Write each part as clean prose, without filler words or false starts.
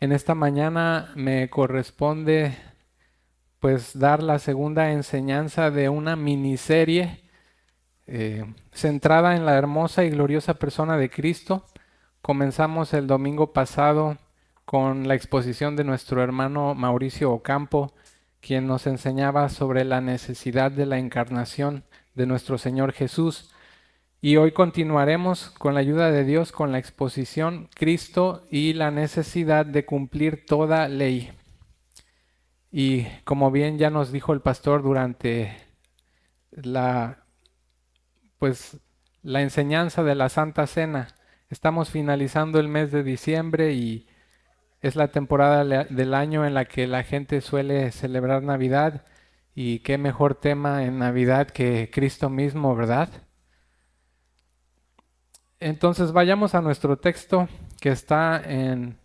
En esta mañana me corresponde pues dar la segunda enseñanza de una miniserie centrada en la hermosa y gloriosa persona de Cristo. Comenzamos el domingo pasado con la exposición de nuestro hermano Mauricio Ocampo, quien nos enseñaba sobre la necesidad de la encarnación de nuestro Señor Jesús. Y hoy continuaremos con la ayuda de Dios con la exposición Cristo y la necesidad de cumplir toda ley. Y como bien ya nos dijo el pastor durante la pues la enseñanza de la Santa Cena, estamos finalizando el mes de diciembre y es la temporada del año en la que la gente suele celebrar Navidad, y qué mejor tema en Navidad que Cristo mismo, ¿verdad? Entonces vayamos a nuestro texto que está en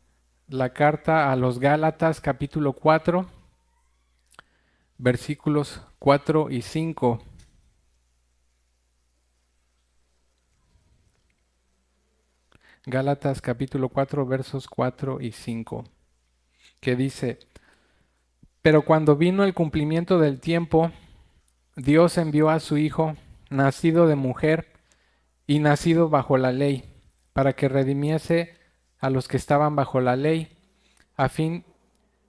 la carta a los Gálatas capítulo 4, versículos 4 y 5. Gálatas capítulo 4 versos 4 y 5, que dice: Pero cuando vino el cumplimiento del tiempo, Dios envió a su Hijo, nacido de mujer y nacido bajo la ley, para que redimiese a los que estaban bajo la ley, a fin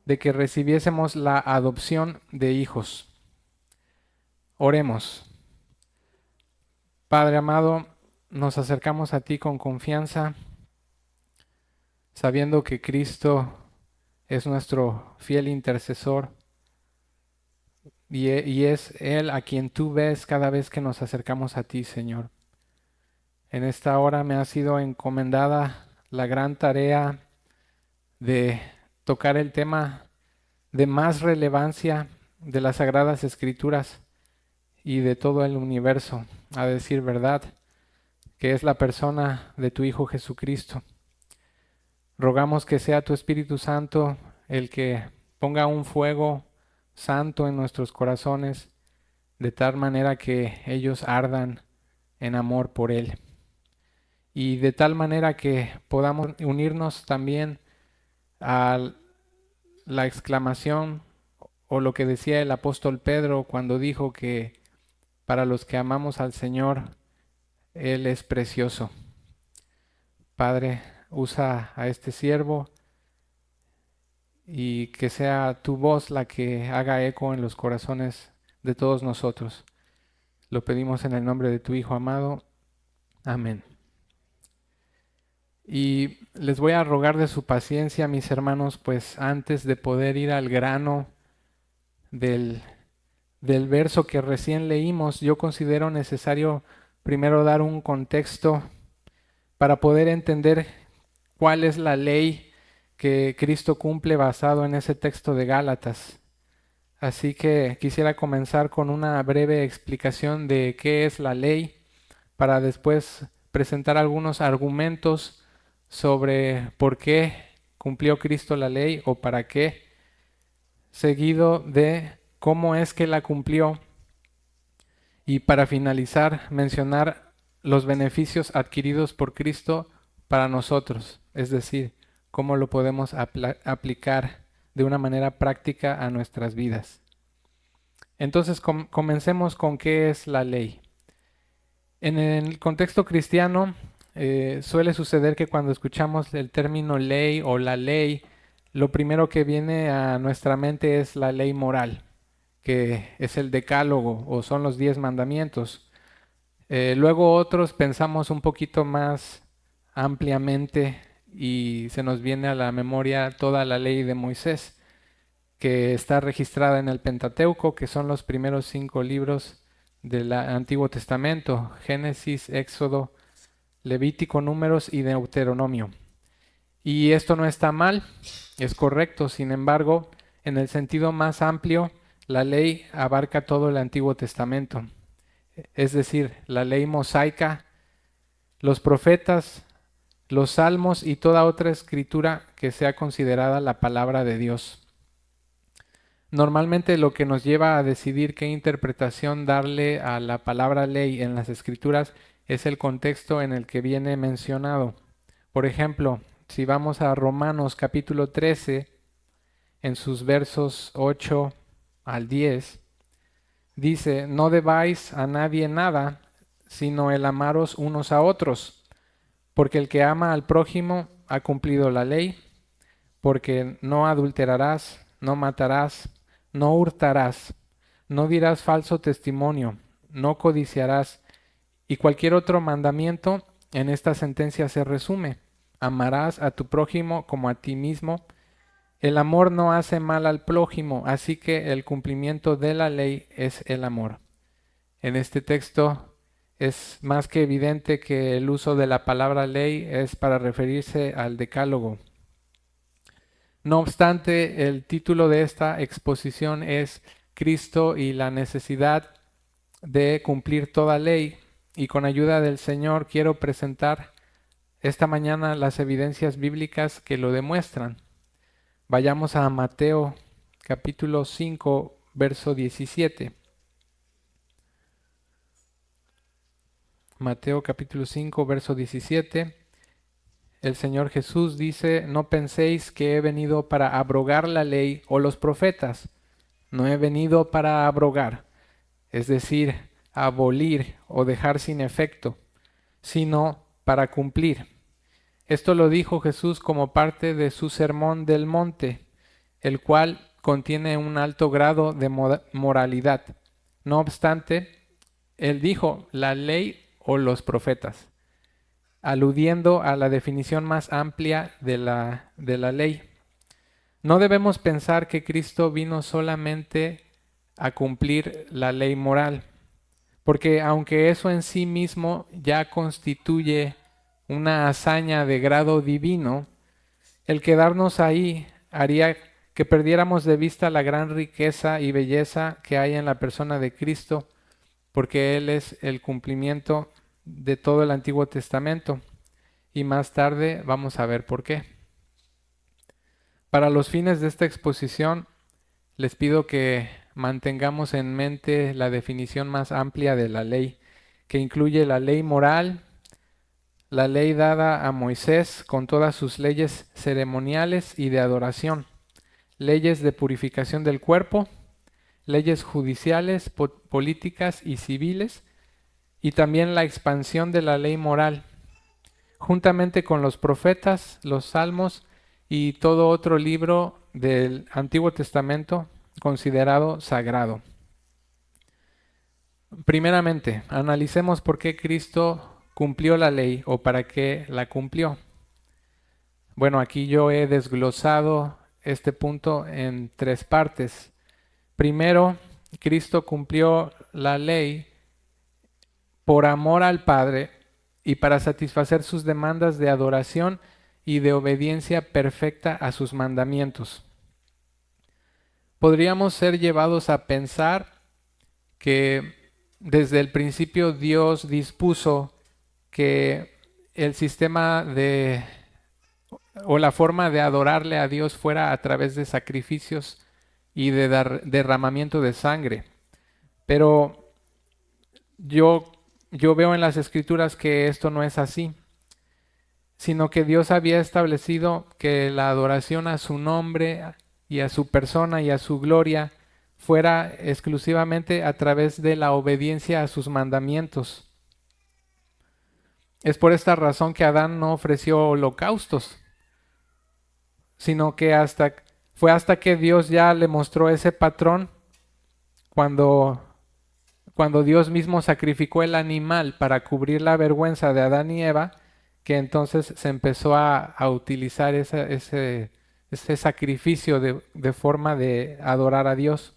de que recibiésemos la adopción de hijos. Oremos. Padre amado, nos acercamos a ti con confianza, sabiendo que Cristo es nuestro fiel intercesor y es Él a quien tú ves cada vez que nos acercamos a ti, Señor. En esta hora me ha sido encomendada la gran tarea de tocar el tema de más relevancia de las Sagradas Escrituras y de todo el universo, a decir verdad, que es la persona de tu Hijo Jesucristo. Rogamos que sea tu Espíritu Santo el que ponga un fuego santo en nuestros corazones, de tal manera que ellos ardan en amor por Él. Y de tal manera que podamos unirnos también a la exclamación o lo que decía el apóstol Pedro cuando dijo que para los que amamos al Señor, Él es precioso. Padre, usa a este siervo y que sea tu voz la que haga eco en los corazones de todos nosotros. Lo pedimos en el nombre de tu Hijo amado. Amén. Y les voy a rogar de su paciencia, mis hermanos, pues antes de poder ir al grano del verso que recién leímos, yo considero necesario primero dar un contexto para poder entender cuál es la ley que Cristo cumple basado en ese texto de Gálatas. Así que quisiera comenzar con una breve explicación de qué es la ley, para después presentar algunos argumentos sobre por qué cumplió Cristo la ley o para qué, seguido de cómo es que la cumplió, y para finalizar mencionar los beneficios adquiridos por Cristo para nosotros, es decir, cómo lo podemos aplicar de una manera práctica a nuestras vidas. Entonces comencemos con qué es la ley. En el contexto cristiano suele suceder que cuando escuchamos el término ley o la ley, lo primero que viene a nuestra mente es la ley moral, que es el decálogo o son los 10 mandamientos. Luego otros pensamos un poquito más ampliamente y se nos viene a la memoria toda la ley de Moisés, que está registrada en el Pentateuco, que son los primeros 5 libros del Antiguo Testamento: Génesis, Éxodo, Levítico, Números y Deuteronomio. Y esto no está mal, es correcto. Sin embargo, en el sentido más amplio, la ley abarca todo el Antiguo Testamento. Es decir, la ley mosaica, los profetas, los salmos y toda otra escritura que sea considerada la palabra de Dios. Normalmente lo que nos lleva a decidir qué interpretación darle a la palabra ley en las escrituras es el contexto en el que viene mencionado. Por ejemplo, si vamos a Romanos capítulo 13, en sus versos 8 al 10, dice, no debáis a nadie nada, sino el amaros unos a otros, porque el que ama al prójimo ha cumplido la ley, porque no adulterarás, no matarás, no hurtarás, no dirás falso testimonio, no codiciarás, y cualquier otro mandamiento en esta sentencia se resume. Amarás a tu prójimo como a ti mismo. El amor no hace mal al prójimo, así que el cumplimiento de la ley es el amor. En este texto es más que evidente que el uso de la palabra ley es para referirse al decálogo. No obstante, el título de esta exposición es Cristo y la necesidad de cumplir toda ley, y con ayuda del Señor quiero presentar esta mañana las evidencias bíblicas que lo demuestran. Vayamos a Mateo capítulo 5, verso 17. Mateo capítulo 5, verso 17. El Señor Jesús dice, no penséis que he venido para abrogar la ley o los profetas. No he venido para abrogar, es decir, abolir o dejar sin efecto, sino para cumplir. Esto lo dijo Jesús como parte de su sermón del monte, el cual contiene un alto grado de moralidad. No obstante, él dijo la ley o los profetas, aludiendo a la definición más amplia de la ley. No debemos pensar que Cristo vino solamente a cumplir la ley moral, porque aunque eso en sí mismo ya constituye una hazaña de grado divino, el quedarnos ahí haría que perdiéramos de vista la gran riqueza y belleza que hay en la persona de Cristo, porque Él es el cumplimiento de todo el Antiguo Testamento. Y más tarde vamos a ver por qué. Para los fines de esta exposición, les pido que mantengamos en mente la definición más amplia de la ley, que incluye la ley moral, la ley dada a Moisés con todas sus leyes ceremoniales y de adoración, leyes de purificación del cuerpo, leyes judiciales, políticas y civiles, y también la expansión de la ley moral, juntamente con los profetas, los salmos y todo otro libro del Antiguo Testamento considerado sagrado. Primeramente, analicemos por qué Cristo cumplió la ley o para qué la cumplió. Bueno, aquí yo he desglosado este punto en 3 partes. Primero, Cristo cumplió la ley por amor al Padre y para satisfacer sus demandas de adoración y de obediencia perfecta a sus mandamientos. Podríamos ser llevados a pensar que desde el principio Dios dispuso que el sistema o la forma de adorarle a Dios fuera a través de sacrificios y de derramamiento de sangre. Pero yo veo en las Escrituras que esto no es así, sino que Dios había establecido que la adoración a su nombre y a su persona y a su gloria fuera exclusivamente a través de la obediencia a sus mandamientos. Es por esta razón que Adán no ofreció holocaustos, sino que fue hasta que Dios ya le mostró ese patrón cuando Dios mismo sacrificó el animal para cubrir la vergüenza de Adán y Eva, que entonces se empezó a utilizar ese sacrificio de forma de adorar a Dios.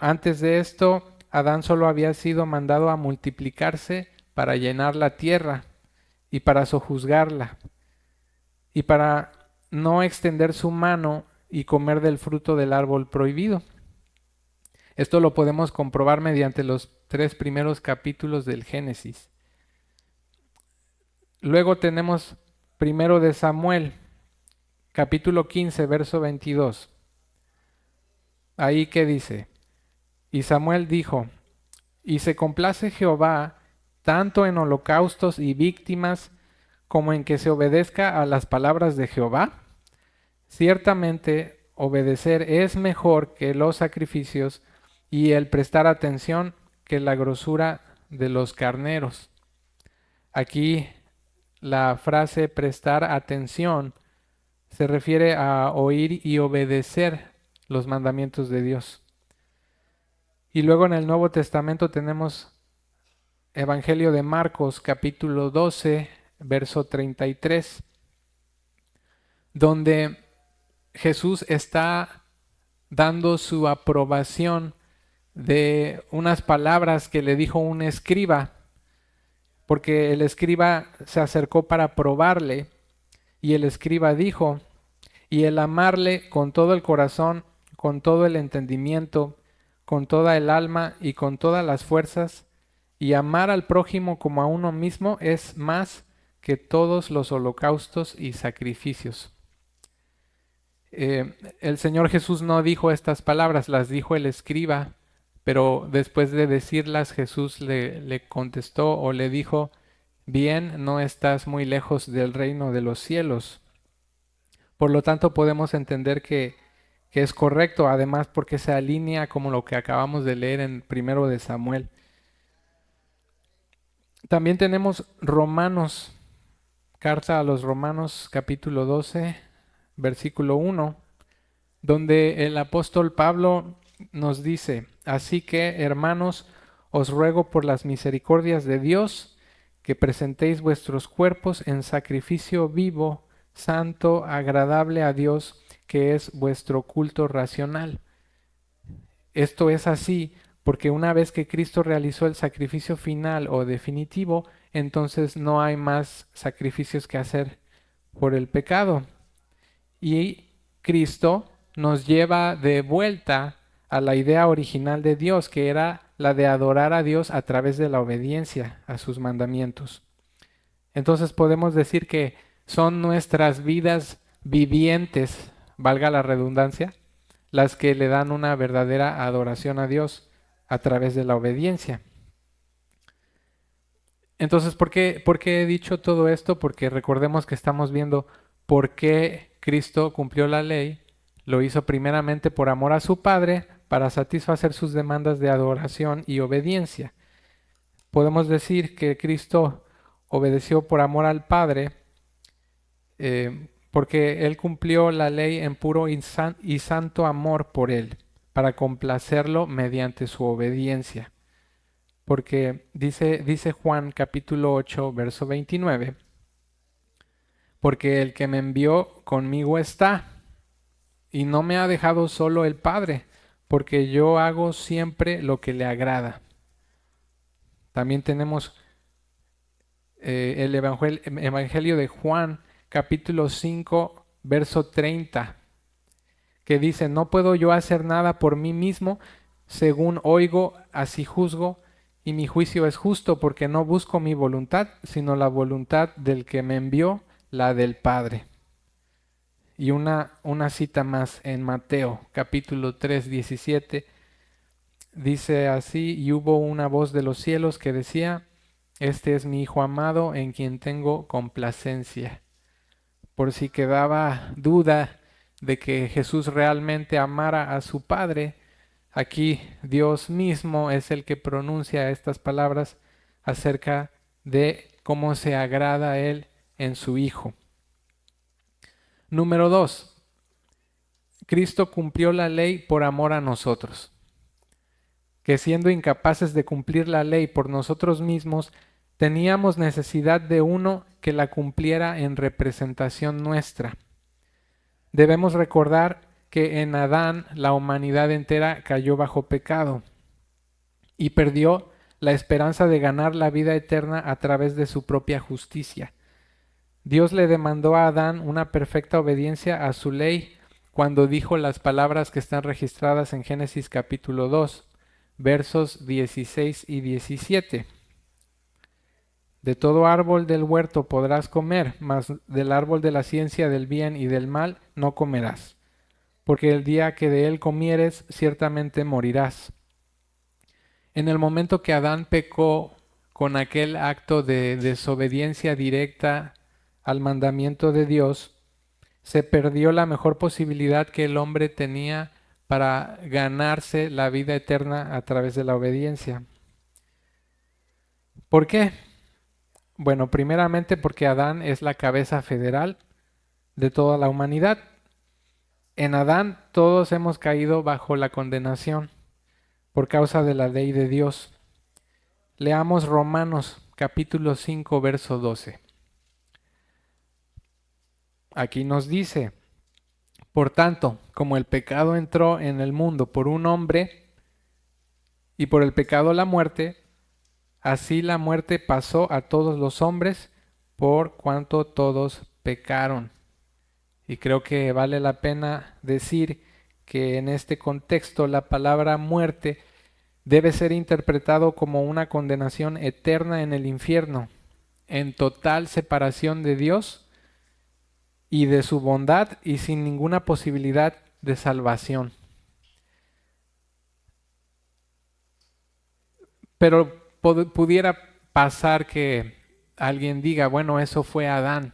Antes de esto, Adán solo había sido mandado a multiplicarse para llenar la tierra y para sojuzgarla, y para no extender su mano y comer del fruto del árbol prohibido. Esto lo podemos comprobar mediante los 3 primeros capítulos del Génesis. Luego tenemos primero de Samuel, capítulo 15, verso 22. Ahí que dice, y Samuel dijo, y se complace Jehová tanto en holocaustos y víctimas como en que se obedezca a las palabras de Jehová? Ciertamente obedecer es mejor que los sacrificios y el prestar atención que la grosura de los carneros. Aquí la frase prestar atención se refiere a oír y obedecer los mandamientos de Dios. Y luego en el Nuevo Testamento tenemos Evangelio de Marcos, capítulo 12, verso 33, donde Jesús está dando su aprobación de unas palabras que le dijo un escriba, porque el escriba se acercó para probarle y el escriba dijo, y el amarle con todo el corazón, con todo el entendimiento, con toda el alma y con todas las fuerzas, y amar al prójimo como a uno mismo es más que todos los holocaustos y sacrificios. El Señor Jesús no dijo estas palabras, las dijo el escriba, pero después de decirlas Jesús le contestó o le dijo, bien, no estás muy lejos del reino de los cielos. Por lo tanto, podemos entender que es correcto, además porque se alinea como lo que acabamos de leer en 1 de Samuel. También tenemos Romanos, carta a los Romanos capítulo 12, versículo 1, donde el apóstol Pablo nos dice, así que, hermanos, os ruego por las misericordias de Dios que presentéis vuestros cuerpos en sacrificio vivo, santo, agradable a Dios, que es vuestro culto racional. Esto es así porque una vez que Cristo realizó el sacrificio final o definitivo, entonces no hay más sacrificios que hacer por el pecado. Y Cristo nos lleva de vuelta a la idea original de Dios, que era la de adorar a Dios a través de la obediencia a sus mandamientos. Entonces podemos decir que son nuestras vidas vivientes, valga la redundancia, las que le dan una verdadera adoración a Dios a través de la obediencia. Entonces, ¿por qué he dicho todo esto? Porque recordemos que estamos viendo por qué Cristo cumplió la ley. Lo hizo primeramente por amor a su Padre, para satisfacer sus demandas de adoración y obediencia. Podemos decir que Cristo obedeció por amor al Padre, porque Él cumplió la ley en puro y santo amor por Él, para complacerlo mediante su obediencia. Porque dice Juan capítulo 8, verso 29, porque el que me envió conmigo está, y no me ha dejado solo el Padre, porque yo hago siempre lo que le agrada. También tenemos el Evangelio de Juan, capítulo 5, verso 30, que dice, no puedo yo hacer nada por mí mismo, según oigo, así juzgo, y mi juicio es justo, porque no busco mi voluntad, sino la voluntad del que me envió, la del Padre. Y una cita más en Mateo, capítulo 3, 17, dice así, y hubo una voz de los cielos que decía, este es mi Hijo amado, en quien tengo complacencia. Por si quedaba duda de que Jesús realmente amara a su Padre, aquí Dios mismo es el que pronuncia estas palabras acerca de cómo se agrada a Él en su Hijo. Número 2. Cristo cumplió la ley por amor a nosotros, que siendo incapaces de cumplir la ley por nosotros mismos, teníamos necesidad de uno que la cumpliera en representación nuestra. Debemos recordar que en Adán la humanidad entera cayó bajo pecado y perdió la esperanza de ganar la vida eterna a través de su propia justicia. Dios le demandó a Adán una perfecta obediencia a su ley cuando dijo las palabras que están registradas en Génesis capítulo 2, versos 16 y 17. De todo árbol del huerto podrás comer, mas del árbol de la ciencia del bien y del mal no comerás, porque el día que de él comieres ciertamente morirás. En el momento que Adán pecó con aquel acto de desobediencia directa al mandamiento de Dios, se perdió la mejor posibilidad que el hombre tenía para ganarse la vida eterna a través de la obediencia. ¿Por qué? Bueno, primeramente porque Adán es la cabeza federal de toda la humanidad. En Adán todos hemos caído bajo la condenación por causa de la ley de Dios. Leamos Romanos capítulo 5, verso 12. Aquí nos dice: por tanto, como el pecado entró en el mundo por un hombre y por el pecado la muerte, así la muerte pasó a todos los hombres por cuanto todos pecaron. Y creo que vale la pena decir que en este contexto la palabra muerte debe ser interpretado como una condenación eterna en el infierno, en total separación de Dios y de su bondad y sin ninguna posibilidad de salvación. Pero pudiera pasar que alguien diga, bueno, eso fue Adán.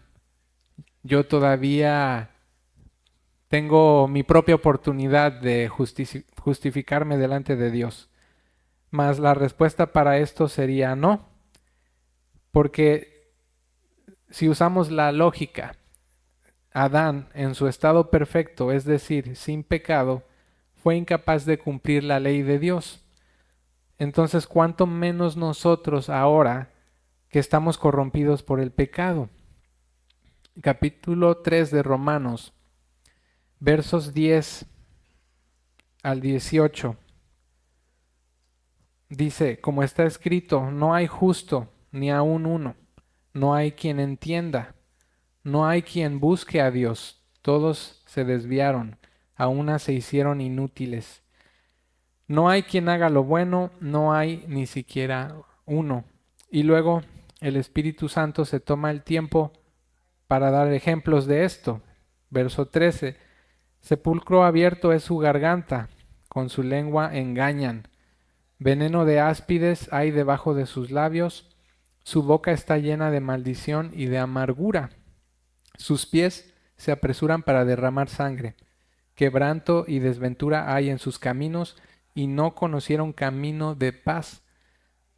Yo todavía tengo mi propia oportunidad de justificarme delante de Dios. Mas la respuesta para esto sería no, porque si usamos la lógica, Adán en su estado perfecto, es decir, sin pecado, fue incapaz de cumplir la ley de Dios. Entonces, ¿cuánto menos nosotros ahora que estamos corrompidos por el pecado? Capítulo 3 de Romanos, versos 10 al 18. Dice, como está escrito, no hay justo ni aun uno, no hay quien entienda, no hay quien busque a Dios, todos se desviaron, a una se hicieron inútiles. No hay quien haga lo bueno, no hay ni siquiera uno. Y luego el Espíritu Santo se toma el tiempo para dar ejemplos de esto. Verso 13. Sepulcro abierto es su garganta, con su lengua engañan. Veneno de áspides hay debajo de sus labios, su boca está llena de maldición y de amargura. Sus pies se apresuran para derramar sangre. Quebranto y desventura hay en sus caminos, y no conocieron camino de paz.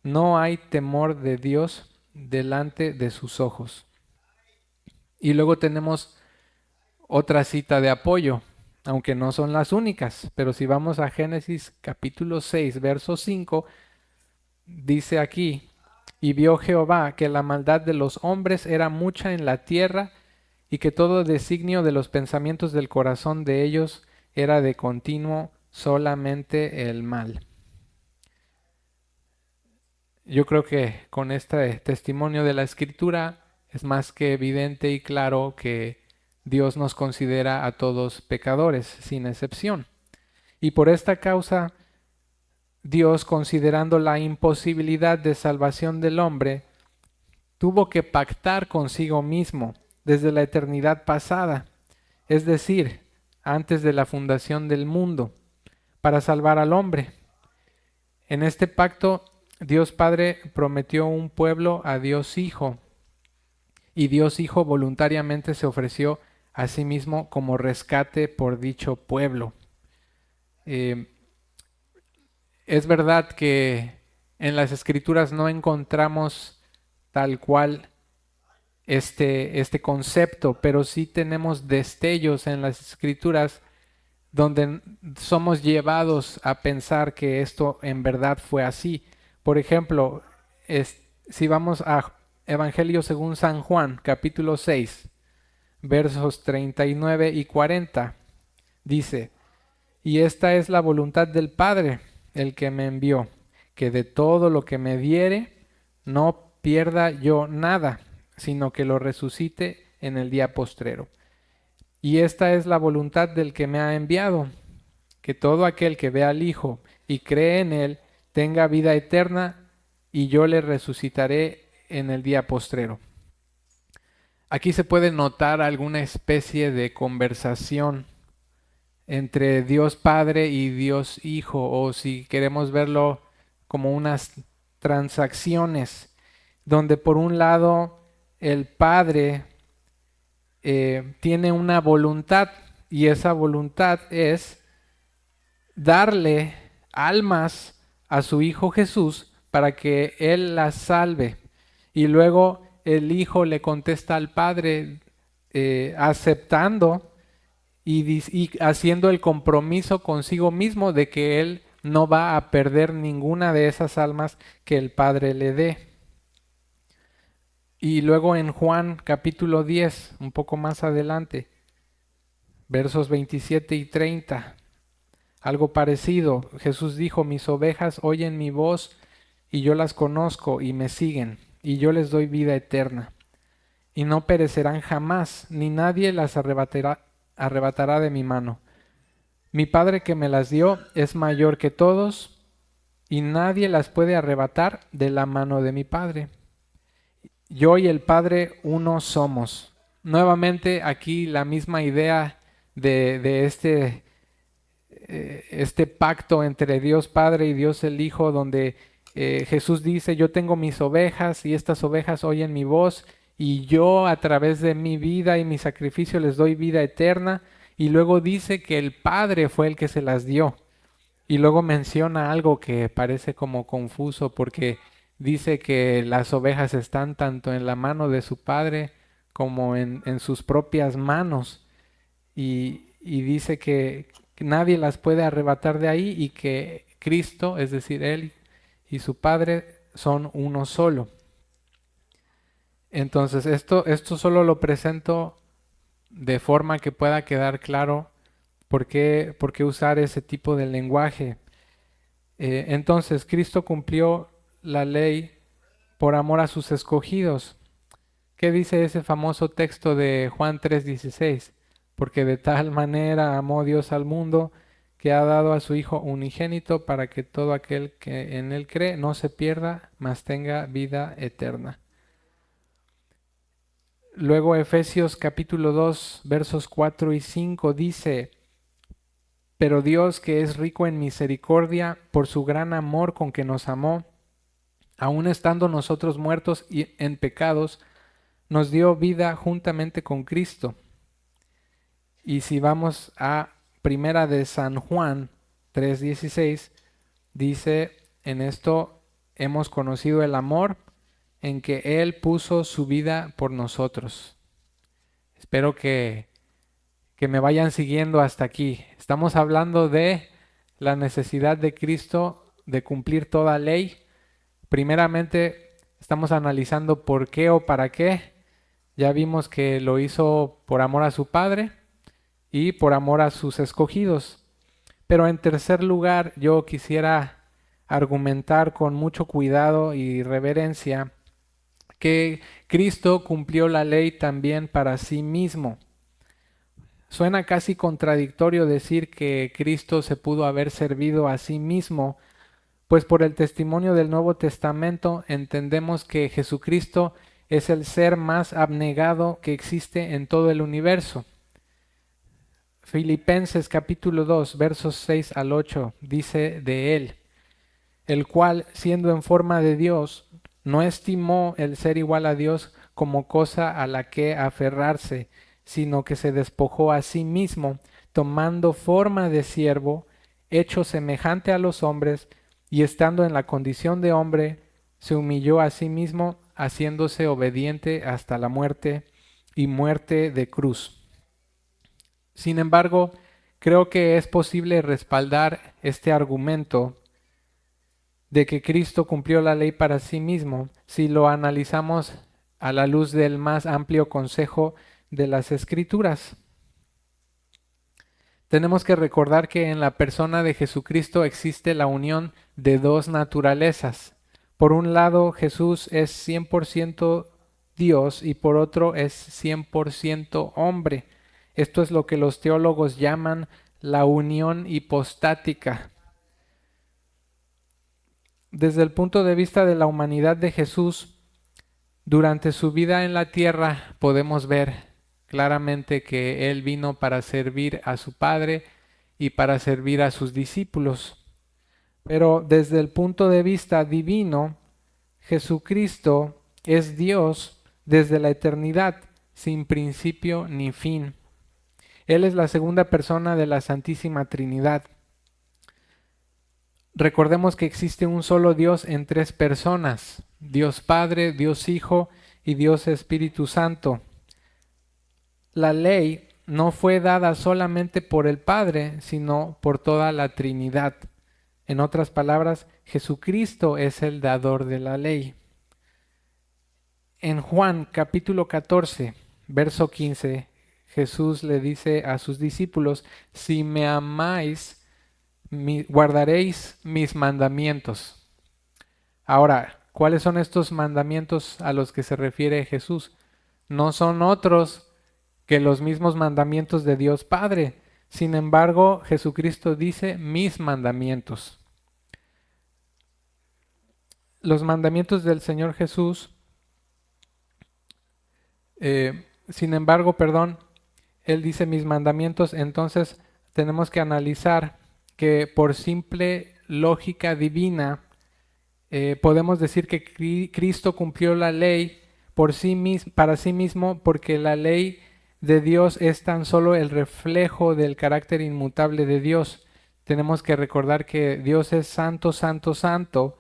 No hay temor de Dios delante de sus ojos. Y luego tenemos otra cita de apoyo, aunque no son las únicas, pero si vamos a Génesis capítulo 6, verso 5, dice aquí, y vio Jehová que la maldad de los hombres era mucha en la tierra, y que todo designio de los pensamientos del corazón de ellos era de continuo solamente el mal. Yo creo que con este testimonio de la Escritura es más que evidente y claro que Dios nos considera a todos pecadores, sin excepción. Y por esta causa, Dios, considerando la imposibilidad de salvación del hombre, tuvo que pactar consigo mismo desde la eternidad pasada, es decir, antes de la fundación del mundo, para salvar al hombre. En este pacto, Dios Padre prometió un pueblo a Dios Hijo, y Dios Hijo voluntariamente se ofreció a sí mismo como rescate por dicho pueblo. Es verdad que en las Escrituras no encontramos tal cual este concepto, pero sí tenemos destellos en las Escrituras donde somos llevados a pensar que esto en verdad fue así. Por ejemplo, si vamos a Evangelio según San Juan, capítulo 6, versos 39 y 40, dice, y esta es la voluntad del Padre, el que me envió, que de todo lo que me diere, no pierda yo nada, sino que lo resucite en el día postrero. Y esta es la voluntad del que me ha enviado, que todo aquel que ve al Hijo y cree en Él tenga vida eterna, y yo le resucitaré en el día postrero. Aquí se puede notar alguna especie de conversación entre Dios Padre y Dios Hijo, o si queremos verlo como unas transacciones, donde por un lado el Padre tiene una voluntad, y esa voluntad es darle almas a su Hijo Jesús para que Él las salve. Y luego el Hijo le contesta al Padre aceptando y haciendo el compromiso consigo mismo de que Él no va a perder ninguna de esas almas que el Padre le dé. Y luego en Juan capítulo 10, un poco más adelante, versos 27 y 30, algo parecido. Jesús dijo: mis ovejas oyen mi voz y yo las conozco y me siguen, y yo les doy vida eterna. Y no perecerán jamás, ni nadie las arrebatará de mi mano. Mi Padre que me las dio es mayor que todos, y nadie las puede arrebatar de la mano de mi Padre. Yo y el Padre uno somos. Nuevamente aquí la misma idea de este pacto entre Dios Padre y Dios el Hijo, donde Jesús dice: yo tengo mis ovejas y estas ovejas oyen mi voz, y yo a través de mi vida y mi sacrificio les doy vida eterna. Y luego dice que el Padre fue el que se las dio. Y luego menciona algo que parece como confuso, porque dice que las ovejas están tanto en la mano de su Padre como en sus propias manos. Y dice que nadie las puede arrebatar de ahí, y que Cristo, es decir, Él y su Padre, son uno solo. Entonces esto solo lo presento de forma que pueda quedar claro por qué usar ese tipo de lenguaje. Entonces Cristo cumplió la ley por amor a sus escogidos. ¿Qué dice ese famoso texto de Juan 3:16? Porque de tal manera amó Dios al mundo, que ha dado a su Hijo unigénito, para que todo aquel que en Él cree no se pierda, mas tenga vida eterna. Luego Efesios capítulo 2, versos 4 y 5 dice: pero Dios, que es rico en misericordia, por su gran amor con que nos amó, aun estando nosotros muertos en pecados, nos dio vida juntamente con Cristo. Y si vamos a Primera de San Juan 3:16, dice: en esto hemos conocido el amor, en que Él puso su vida por nosotros. Espero que me vayan siguiendo hasta aquí. Estamos hablando de la necesidad de Cristo de cumplir toda ley. Primeramente, estamos analizando por qué o para qué. Ya vimos que lo hizo por amor a su Padre y por amor a sus escogidos. Pero en tercer lugar, yo quisiera argumentar con mucho cuidado y reverencia que Cristo cumplió la ley también para sí mismo. Suena casi contradictorio decir que Cristo se pudo haber servido a sí mismo, pues por el testimonio del Nuevo Testamento entendemos que Jesucristo es el ser más abnegado que existe en todo el universo. Filipenses capítulo 2, versos 6 al 8 dice de Él: el cual, siendo en forma de Dios, no estimó el ser igual a Dios como cosa a la que aferrarse, sino que se despojó a sí mismo, tomando forma de siervo, hecho semejante a los hombres, y estando en la condición de hombre, se humilló a sí mismo, haciéndose obediente hasta la muerte, y muerte de cruz. Sin embargo, creo que es posible respaldar este argumento de que Cristo cumplió la ley para sí mismo si lo analizamos a la luz del más amplio consejo de las Escrituras. Tenemos que recordar que en la persona de Jesucristo existe la unión de dos naturalezas. Por un lado, Jesús es 100% Dios y por otro es 100% hombre. Esto es lo que los teólogos llaman la unión hipostática. Desde el punto de vista de la humanidad de Jesús, durante su vida en la tierra podemos ver claramente que Él vino para servir a su Padre y para servir a sus discípulos. Pero desde el punto de vista divino, Jesucristo es Dios desde la eternidad, sin principio ni fin. Él es la segunda persona de la Santísima Trinidad. Recordemos que existe un solo Dios en tres personas: Dios Padre, Dios Hijo y Dios Espíritu Santo. La ley no fue dada solamente por el Padre, sino por toda la Trinidad. En otras palabras, Jesucristo es el dador de la ley. En Juan capítulo 14, verso 15, Jesús le dice a sus discípulos: si me amáis, guardaréis mis mandamientos. Ahora, ¿cuáles son estos mandamientos a los que se refiere Jesús? No son otros que los mismos mandamientos de Dios Padre. Sin embargo, Jesucristo dice mis mandamientos. Los mandamientos del Señor Jesús, Él dice mis mandamientos, entonces tenemos que analizar que por simple lógica divina podemos decir que Cristo cumplió la ley para sí mismo, porque la ley de Dios es tan solo el reflejo del carácter inmutable de Dios. Tenemos que recordar que Dios es santo, santo, santo,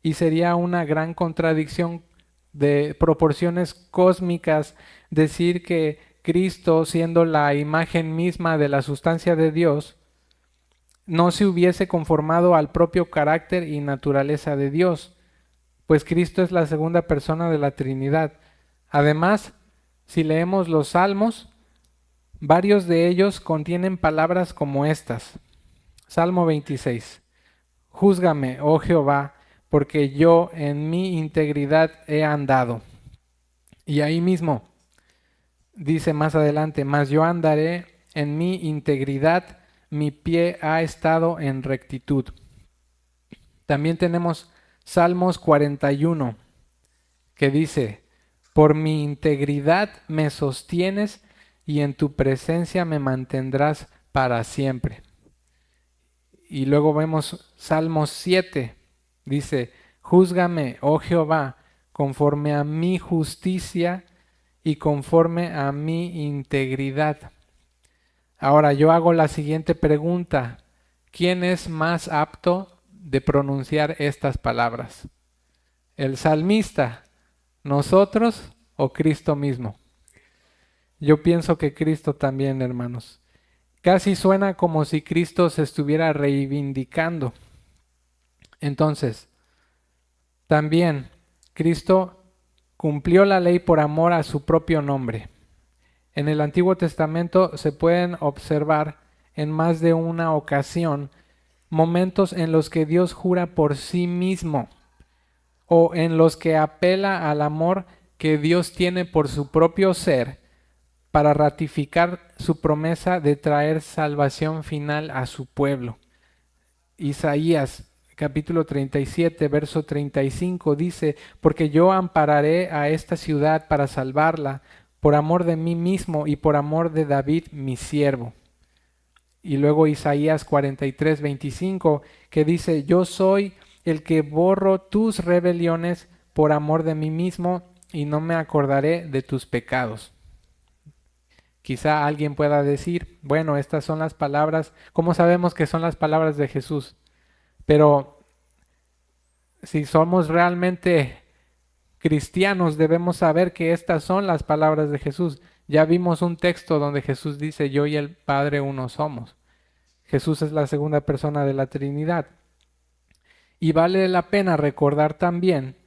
y sería una gran contradicción de proporciones cósmicas decir que Cristo, siendo la imagen misma de la sustancia de Dios, no se hubiese conformado al propio carácter y naturaleza de Dios, pues Cristo es la segunda persona de la Trinidad. Además, si leemos los Salmos, varios de ellos contienen palabras como estas. Salmo 26. Júzgame, oh Jehová, porque yo en mi integridad he andado. Y ahí mismo dice más adelante: mas yo andaré en mi integridad, mi pie ha estado en rectitud. También tenemos Salmos 41, que dice: por mi integridad me sostienes y en tu presencia me mantendrás para siempre. Y luego vemos Salmos 7, dice: júzgame, oh Jehová, conforme a mi justicia y conforme a mi integridad. Ahora yo hago la siguiente pregunta: ¿quién es más apto de pronunciar estas palabras? ¿El salmista, nosotros o Cristo mismo? Yo pienso que Cristo también, hermanos. Casi suena como si Cristo se estuviera reivindicando. Entonces, también Cristo cumplió la ley por amor a su propio nombre. En el Antiguo Testamento se pueden observar en más de una ocasión momentos en los que Dios jura por sí mismo, o en los que apela al amor que Dios tiene por su propio ser para ratificar su promesa de traer salvación final a su pueblo. Isaías capítulo 37, verso 35 dice: porque yo ampararé a esta ciudad para salvarla, por amor de mí mismo y por amor de David mi siervo. Y luego Isaías 43, 25, que dice: yo soy el que borro tus rebeliones por amor de mí mismo y no me acordaré de tus pecados. Quizá alguien pueda decir: bueno, estas son las palabras, ¿cómo sabemos que son las palabras de Jesús? Pero si somos realmente cristianos, debemos saber que estas son las palabras de Jesús. Ya vimos un texto donde Jesús dice: yo y el Padre uno somos. Jesús es la segunda persona de la Trinidad. Y vale la pena recordar también,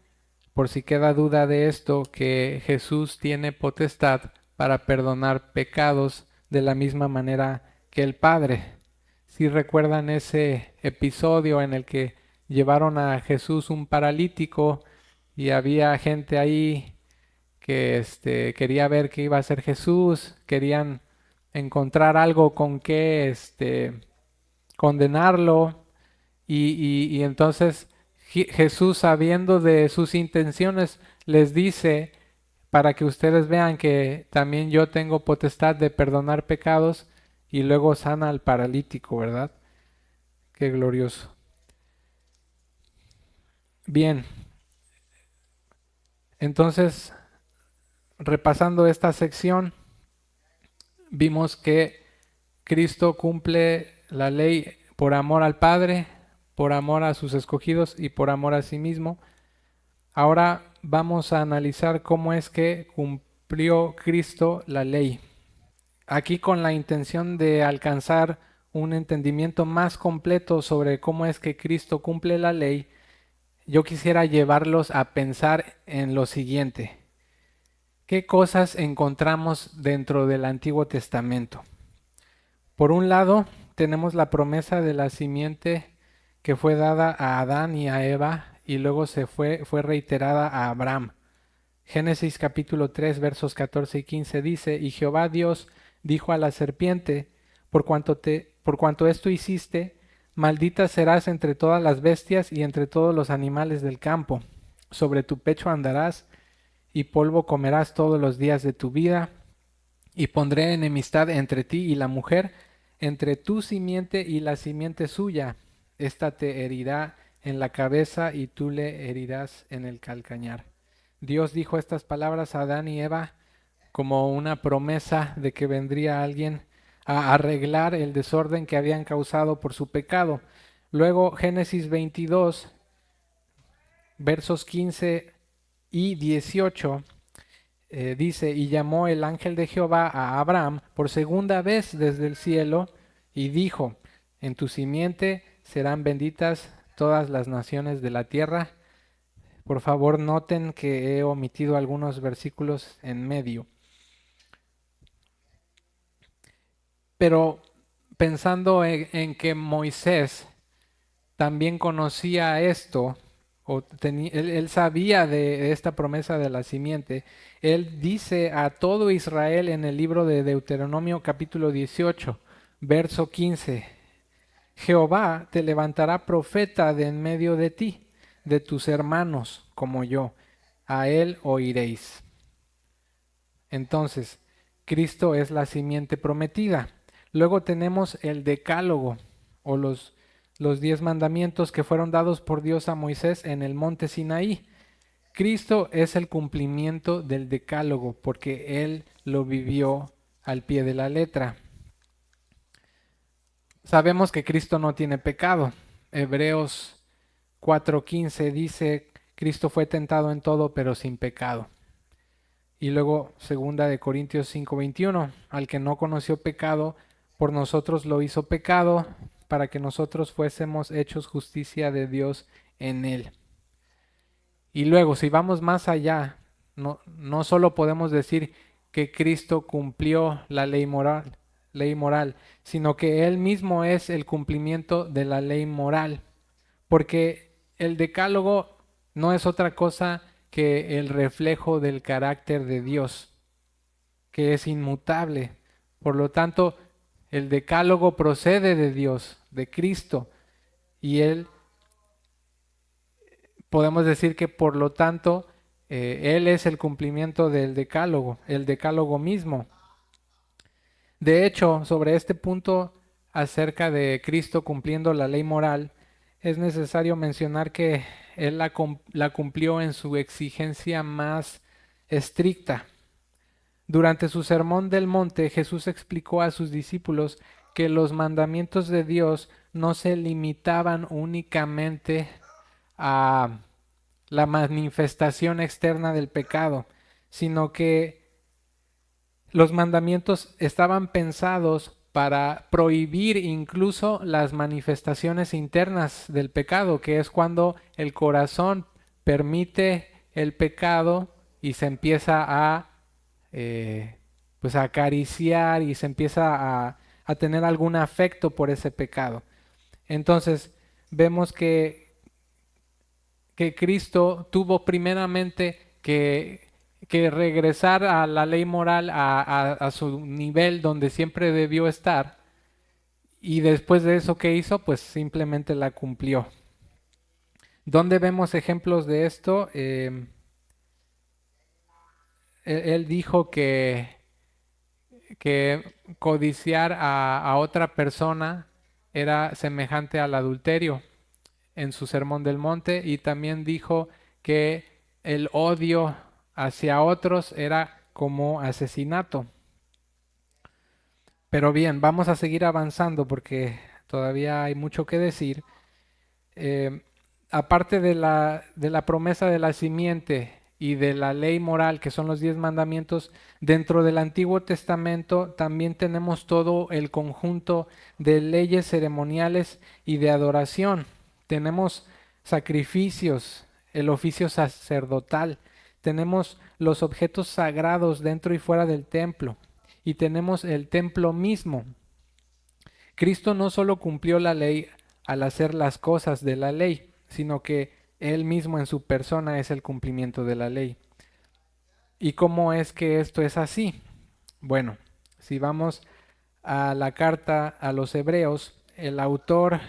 por si queda duda de esto, que Jesús tiene potestad para perdonar pecados de la misma manera que el Padre. Si recuerdan ese episodio en el que llevaron a Jesús un paralítico y había gente ahí que quería ver qué iba a hacer Jesús, querían encontrar algo con qué condenarlo, y entonces Jesús, sabiendo de sus intenciones, les dice: para que ustedes vean que también yo tengo potestad de perdonar pecados, y luego sana al paralítico, ¿verdad? Qué glorioso. Bien, entonces repasando esta sección, vimos que Cristo cumple la ley por amor al Padre, por amor a sus escogidos y por amor a sí mismo. Ahora vamos a analizar cómo es que cumplió Cristo la ley. Aquí con la intención de alcanzar un entendimiento más completo sobre cómo es que Cristo cumple la ley, yo quisiera llevarlos a pensar en lo siguiente. ¿Qué cosas encontramos dentro del Antiguo Testamento? Por un lado, tenemos la promesa de la simiente que fue dada a Adán y a Eva y luego fue reiterada a Abraham. Génesis capítulo 3 versos 14 y 15 dice: Y Jehová Dios dijo a la serpiente: por cuanto esto hiciste, maldita serás entre todas las bestias y entre todos los animales del campo. Sobre tu pecho andarás y polvo comerás todos los días de tu vida. Y pondré enemistad entre ti y la mujer, entre tu simiente y la simiente suya. Esta te herirá en la cabeza y tú le herirás en el calcañar. Dios dijo estas palabras a Adán y Eva como una promesa de que vendría alguien a arreglar el desorden que habían causado por su pecado. Luego Génesis 22, versos 15 y 18. Dice: Y llamó el ángel de Jehová a Abraham por segunda vez desde el cielo y dijo: En tu simiente serán benditas todas las naciones de la tierra. Por favor, noten que he omitido algunos versículos en medio. Pero pensando en que Moisés también conocía esto, él sabía de esta promesa de la simiente, él dice a todo Israel en el libro de Deuteronomio capítulo 18, verso 15: Jehová te levantará profeta de en medio de ti, de tus hermanos como yo, a él oiréis. Entonces, Cristo es la simiente prometida. Luego tenemos el decálogo o los 10 mandamientos que fueron dados por Dios a Moisés en el monte Sinaí. Cristo es el cumplimiento del decálogo porque Él lo vivió al pie de la letra. Sabemos que Cristo no tiene pecado. Hebreos 4:15 dice: Cristo fue tentado en todo, pero sin pecado. Y luego segunda de Corintios 5:21, al que no conoció pecado, por nosotros lo hizo pecado, para que nosotros fuésemos hechos justicia de Dios en él. Y luego, si vamos más allá, no solo podemos decir que Cristo cumplió la ley moral, sino que Él mismo es el cumplimiento de la ley moral, porque el decálogo no es otra cosa que el reflejo del carácter de Dios, que es inmutable. Por lo tanto, el decálogo procede de Dios, de Cristo, y Él, podemos decir que por lo tanto, Él es el cumplimiento del decálogo, el decálogo mismo. De hecho, sobre este punto acerca de Cristo cumpliendo la ley moral, es necesario mencionar que Él la cumplió en su exigencia más estricta. Durante su sermón del monte, Jesús explicó a sus discípulos que los mandamientos de Dios no se limitaban únicamente a la manifestación externa del pecado, sino que los mandamientos estaban pensados para prohibir incluso las manifestaciones internas del pecado, que es cuando el corazón permite el pecado y se empieza a pues a acariciar y se empieza a tener algún afecto por ese pecado. Entonces vemos que Cristo tuvo primeramente que regresar a la ley moral a su nivel donde siempre debió estar, y después de eso, ¿qué hizo? Pues simplemente la cumplió. ¿Dónde vemos ejemplos de esto? Él dijo que codiciar a otra persona era semejante al adulterio en su Sermón del Monte, y también dijo que el odio hacia otros era como asesinato. Pero bien, vamos a seguir avanzando porque todavía hay mucho que decir. Eh, Aparte de la promesa de la simiente y de la ley moral, que son los 10 mandamientos, dentro del Antiguo Testamento también tenemos todo el conjunto de leyes ceremoniales y de adoración. Tenemos sacrificios, el oficio sacerdotal, tenemos los objetos sagrados dentro y fuera del templo, y tenemos el templo mismo. Cristo no solo cumplió la ley al hacer las cosas de la ley, sino que Él mismo en su persona es el cumplimiento de la ley. ¿Y cómo es que esto es así? Bueno, si vamos a la carta a los Hebreos, el autor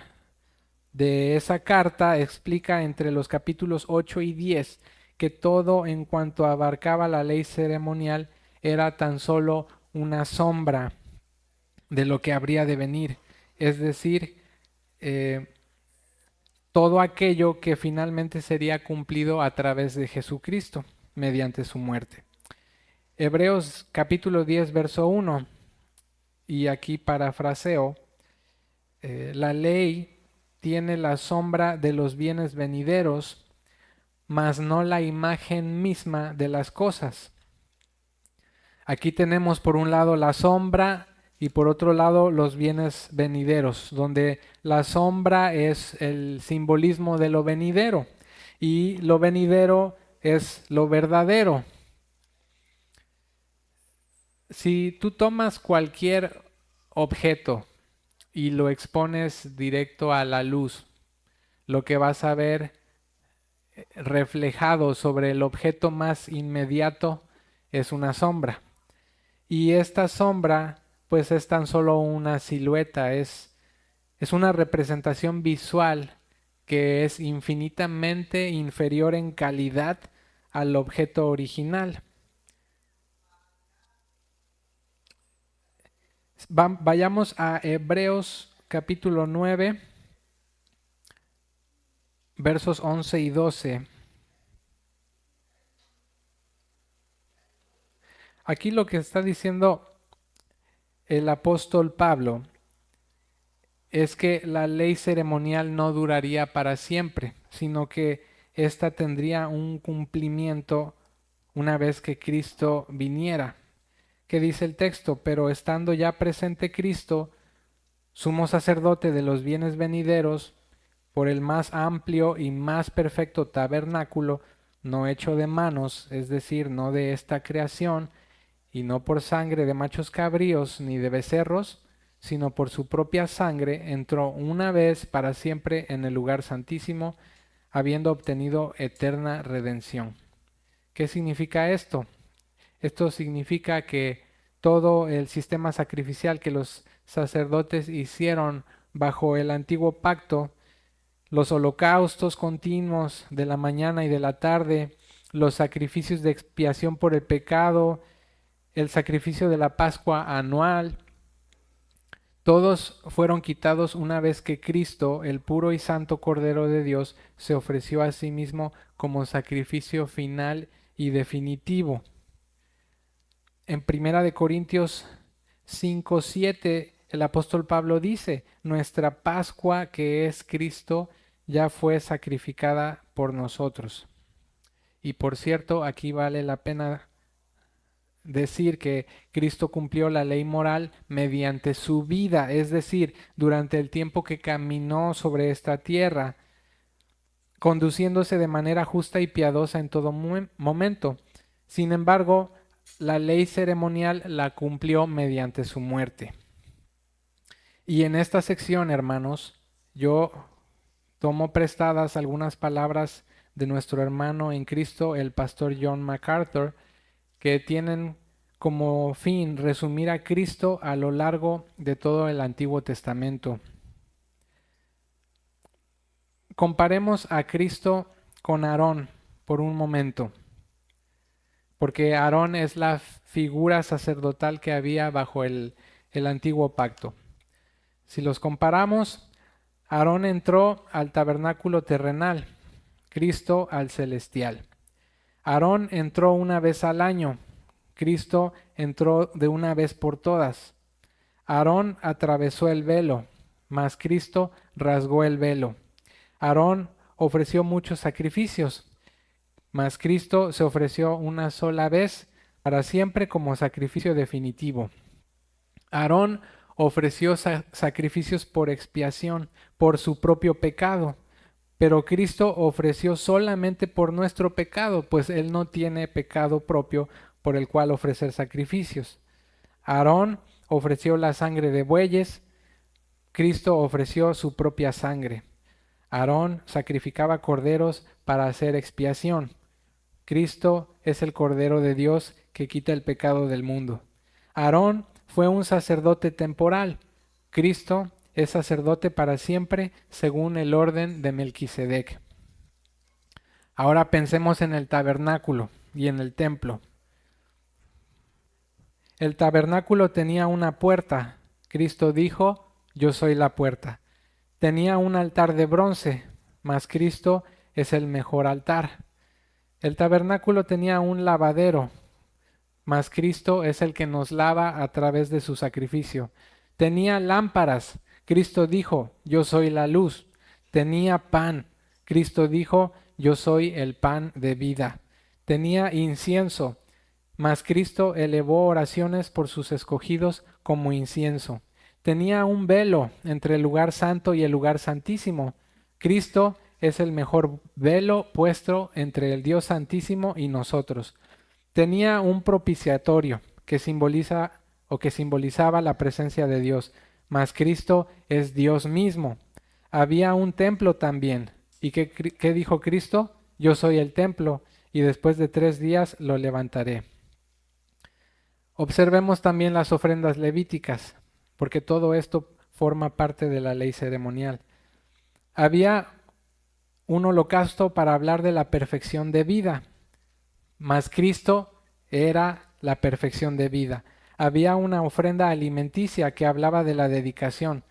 de esa carta explica entre los capítulos 8 y 10 que todo en cuanto abarcaba la ley ceremonial era tan solo una sombra de lo que habría de venir, es decir, eh, todo aquello que finalmente sería cumplido a través de Jesucristo mediante su muerte. Hebreos capítulo 10, verso 1, y aquí parafraseo, la ley tiene la sombra de los bienes venideros, mas no la imagen misma de las cosas. Aquí tenemos por un lado la sombra y por otro lado los bienes venideros, donde la sombra es el simbolismo de lo venidero y lo venidero es lo verdadero. Si tú tomas cualquier objeto y lo expones directo a la luz, lo que vas a ver reflejado sobre el objeto más inmediato es una sombra. Y esta sombra pues es tan solo una silueta, es una representación visual que es infinitamente inferior en calidad al objeto original. Vayamos a Hebreos capítulo 9, versos 11 y 12. Aquí lo que está diciendo el apóstol Pablo es que la ley ceremonial no duraría para siempre, sino que ésta tendría un cumplimiento una vez que Cristo viniera. ¿Qué dice el texto? Pero estando ya presente Cristo, sumo sacerdote de los bienes venideros, por el más amplio y más perfecto tabernáculo, no hecho de manos, es decir, no de esta creación, y no por sangre de machos cabríos ni de becerros, sino por su propia sangre, entró una vez para siempre en el lugar santísimo, habiendo obtenido eterna redención. ¿Qué significa esto? Esto significa que todo el sistema sacrificial que los sacerdotes hicieron bajo el antiguo pacto, los holocaustos continuos de la mañana y de la tarde, los sacrificios de expiación por el pecado, el sacrificio de la Pascua anual, todos fueron quitados una vez que Cristo, el puro y santo Cordero de Dios, se ofreció a sí mismo como sacrificio final y definitivo. En Primera de Corintios 5:7, el apóstol Pablo dice, nuestra Pascua, que es Cristo, ya fue sacrificada por nosotros. Y por cierto, aquí vale la pena decir que Cristo cumplió la ley moral mediante su vida, es decir, durante el tiempo que caminó sobre esta tierra, conduciéndose de manera justa y piadosa en todo momento. Sin embargo, la ley ceremonial la cumplió mediante su muerte. Y en esta sección, hermanos, yo tomo prestadas algunas palabras de nuestro hermano en Cristo, el pastor John MacArthur, que tienen como fin resumir a Cristo a lo largo de todo el Antiguo Testamento. Comparemos a Cristo con Aarón por un momento, porque Aarón es la figura sacerdotal que había bajo el antiguo pacto. Si los comparamos, Aarón entró al tabernáculo terrenal, Cristo al celestial. Aarón entró una vez al año, Cristo entró de una vez por todas. Aarón atravesó el velo, mas Cristo rasgó el velo. Aarón ofreció muchos sacrificios, mas Cristo se ofreció una sola vez para siempre como sacrificio definitivo. Aarón ofreció sacrificios por expiación, por su propio pecado, pero Cristo ofreció solamente por nuestro pecado, pues Él no tiene pecado propio por el cual ofrecer sacrificios. Aarón ofreció la sangre de bueyes, Cristo ofreció su propia sangre. Aarón sacrificaba corderos para hacer expiación. Cristo es el Cordero de Dios que quita el pecado del mundo. Aarón fue un sacerdote temporal. Cristo es sacerdote para siempre según el orden de Melquisedec. Ahora pensemos en el tabernáculo y en el templo. El tabernáculo tenía una puerta. Cristo dijo, yo soy la puerta. Tenía un altar de bronce, mas Cristo es el mejor altar. El tabernáculo tenía un lavadero, mas Cristo es el que nos lava a través de su sacrificio. Tenía lámparas. Cristo dijo, yo soy la luz. Tenía pan. Cristo dijo, yo soy el pan de vida. Tenía incienso, mas Cristo elevó oraciones por sus escogidos como incienso. Tenía un velo entre el lugar santo y el lugar santísimo. Cristo es el mejor velo puesto entre el Dios Santísimo y nosotros. Tenía un propiciatorio que simbolizaba la presencia de Dios, mas Cristo es Dios mismo. Había un templo también. ¿Y qué dijo Cristo? Yo soy el templo, y después de 3 días lo levantaré. Observemos también las ofrendas levíticas, porque todo esto forma parte de la ley ceremonial. Había un holocausto para hablar de la perfección de vida, mas Cristo era la perfección de vida. Había una ofrenda alimenticia que hablaba de la dedicación.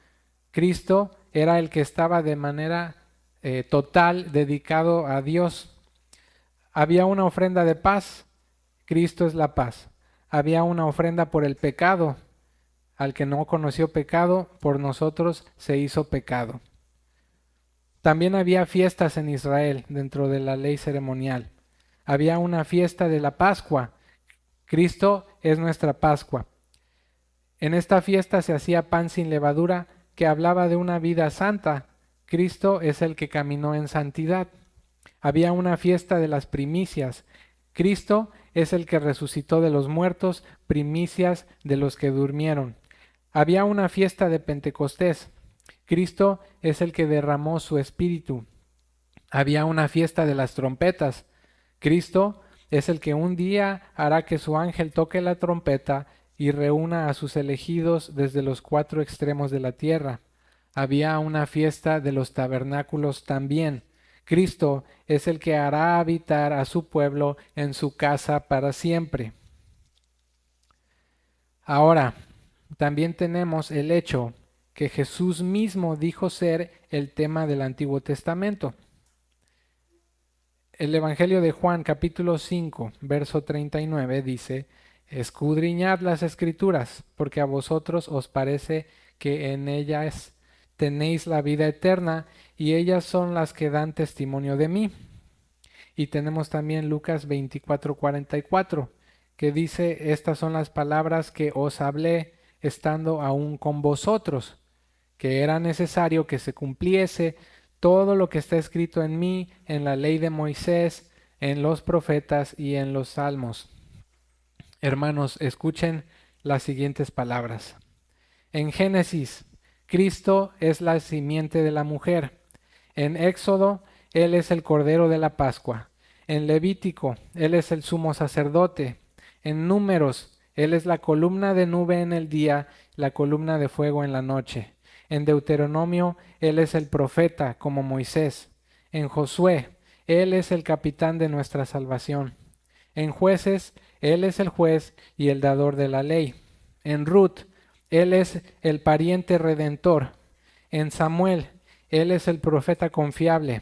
Cristo era el que estaba de manera total dedicado a Dios. Había una ofrenda de paz. Cristo es la paz. Había una ofrenda por el pecado. Al que no conoció pecado, por nosotros se hizo pecado. También había fiestas en Israel dentro de la ley ceremonial. Había una fiesta de la Pascua. Cristo es nuestra Pascua. En esta fiesta se hacía pan sin levadura, que hablaba de una vida santa. Cristo es el que caminó en santidad. Había una fiesta de las primicias. Cristo es el que resucitó de los muertos, primicias de los que durmieron. Había una fiesta de Pentecostés. Cristo es el que derramó su espíritu. Había una fiesta de las trompetas. Cristo es el que un día hará que su ángel toque la trompeta y reúna a sus elegidos desde los 4 extremos de la tierra. Había una fiesta de los tabernáculos también. Cristo es el que hará habitar a su pueblo en su casa para siempre. Ahora, también tenemos el hecho que Jesús mismo dijo ser el tema del Antiguo Testamento. El Evangelio de Juan, capítulo 5, verso 39, dice, escudriñad las Escrituras, porque a vosotros os parece que en ellas tenéis la vida eterna, y ellas son las que dan testimonio de mí. Y tenemos también Lucas 24, 44, que dice, estas son las palabras que os hablé estando aún con vosotros, que era necesario que se cumpliese todo lo que está escrito en mí, en la ley de Moisés, en los profetas y en los salmos. Hermanos, escuchen las siguientes palabras. En Génesis, Cristo es la simiente de la mujer. En Éxodo, Él es el Cordero de la Pascua. En Levítico, Él es el sumo sacerdote. En Números, Él es la columna de nube en el día, la columna de fuego en la noche. En Deuteronomio, Él es el profeta como Moisés. En Josué, Él es el capitán de nuestra salvación. En Jueces, Él es el juez y el dador de la ley. En Ruth, Él es el pariente redentor. En Samuel, Él es el profeta confiable.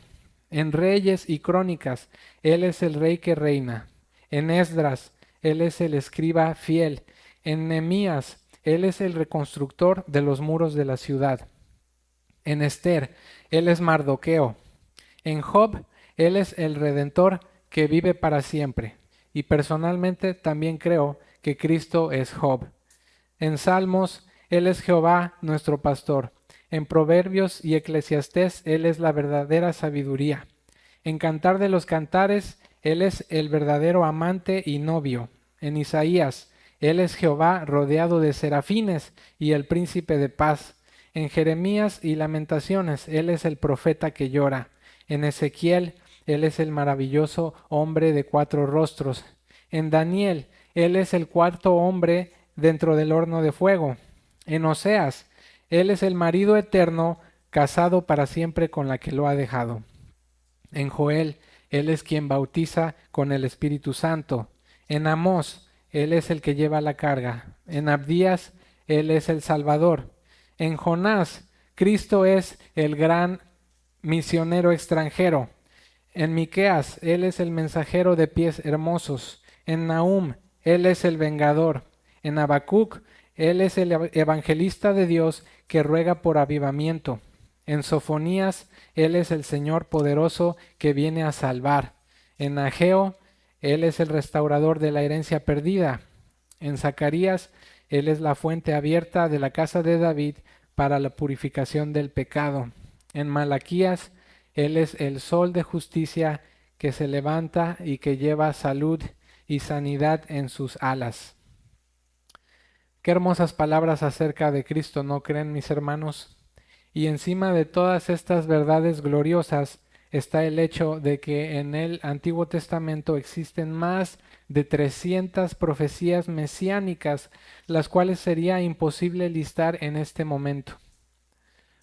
En Reyes y Crónicas, Él es el rey que reina. En Esdras, Él es el escriba fiel. En Nehemías, Él es el reconstructor de los muros de la ciudad. En Esther, Él es Mardoqueo. En Job, Él es el Redentor que vive para siempre. Y personalmente también creo que Cristo es Job. En Salmos, Él es Jehová nuestro pastor. En Proverbios y Eclesiastés, Él es la verdadera sabiduría. En Cantar de los Cantares, Él es el verdadero amante y novio. En Isaías, Él es Jehová rodeado de serafines y el príncipe de paz. En Jeremías y Lamentaciones, Él es el profeta que llora. En Ezequiel, Él es el maravilloso hombre de 4 rostros. En Daniel, Él es el cuarto hombre dentro del horno de fuego. En Oseas, Él es el marido eterno, casado para siempre con la que lo ha dejado. En Joel, Él es quien bautiza con el Espíritu Santo. En Amós, Él es el que lleva la carga. En Abdías, Él es el Salvador. En Jonás, Cristo es el gran misionero extranjero. En Miqueas, Él es el mensajero de pies hermosos. En Nahum, Él es el vengador. En Habacuc, Él es el evangelista de Dios que ruega por avivamiento. En Sofonías, Él es el Señor poderoso que viene a salvar. En Ageo, Él es el restaurador de la herencia perdida. En Zacarías, Él es la fuente abierta de la casa de David para la purificación del pecado. En Malaquías, Él es el sol de justicia que se levanta y que lleva salud y sanidad en sus alas. Qué hermosas palabras acerca de Cristo, ¿no creen, mis hermanos? Y encima de todas estas verdades gloriosas está el hecho de que en el Antiguo Testamento existen más de 300 profecías mesiánicas, las cuales sería imposible listar en este momento.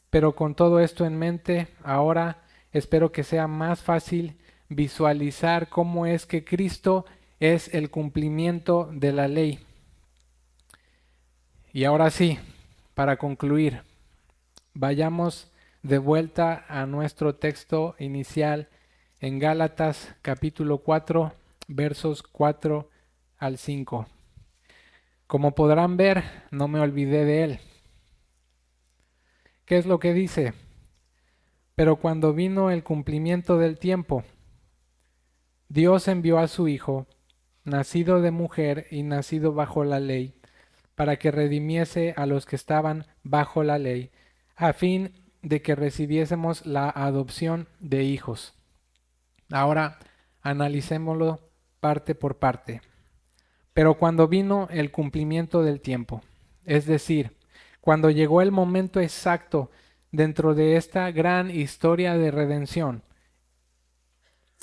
Pero con todo esto en mente, ahora espero que sea más fácil visualizar cómo es que Cristo es el cumplimiento de la ley. Y ahora sí, para concluir, vayamos de vuelta a nuestro texto inicial en Gálatas capítulo 4, versos 4 al 5. Como podrán ver, no me olvidé de él. ¿Qué es lo que dice? Pero cuando vino el cumplimiento del tiempo, Dios envió a su Hijo, nacido de mujer y nacido bajo la ley, para que redimiese a los que estaban bajo la ley, a fin de que recibiésemos la adopción de hijos. Ahora analicémoslo parte por parte. Pero cuando vino el cumplimiento del tiempo, es decir, cuando llegó el momento exacto dentro de esta gran historia de redención,